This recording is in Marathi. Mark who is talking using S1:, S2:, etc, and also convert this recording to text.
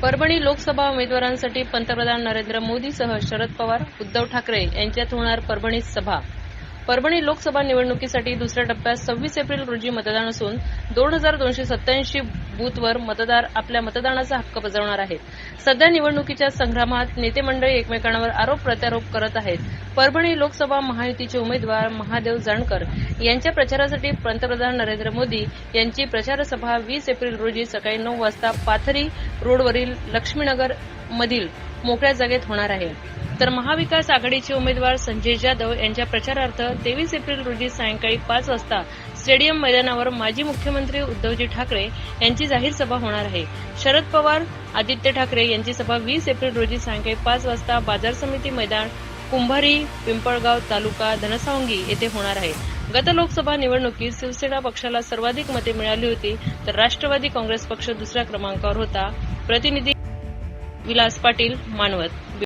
S1: परभणी लोकसभा उमेदवारांसाठी पंतप्रधान नरेंद्र मोदीसह शरद पवार, उद्धव ठाकरे यांच्यात होणार परभणीत सभा. परभणी लोकसभा निवडणुकीसाठी दुसऱ्या टप्प्यात 26 एप्रिल रोजी मतदान असून 2287 बूथवर मतदार आपल्या मतदानाचा हक्क बजावणार आहेत. सध्या निवडणुकीच्या संग्रामात नेते मंडळी एकमेकांवर आरोप प्रत्यारोप करत आहेत. परभणी लोकसभा महायुतीचे उमेदवार महादेव जानकर यांच्या प्रचारासाठी पंतप्रधान नरेंद्र मोदी यांची प्रचार सभा 20 एप्रिल रोजी सकाळी 9 वाजता पाथरी रोडवरील लक्ष्मीनगर मधील मोकळ्या जागेत होणार आहे. तर महाविकास आघाडीचे उमेदवार संजय जाधव यांच्या प्रचारार्थ 23 एप्रिल रोजी सायंकाळी 5 वाजता स्टेडियम मैदानावर माजी मुख्यमंत्री उद्धवजी ठाकरे यांची जाहीर सभा होणार आहे. शरद पवार, आदित्य ठाकरे यांची सभा 20 एप्रिल रोजी सायंकाळी 5 वाजता बाजार समिती मैदान, कुंभारी, पिंपळगाव तालुका, धनसावंगी येथे होणार आहे. गत लोकसभा निवडणुकीत शिवसेना पक्षाला सर्वाधिक मते मिळाली होती, तर राष्ट्रवादी काँग्रेस पक्ष दुसऱ्या क्रमांकावर होता. प्रतिनिधी विलास पाटील, मानवत.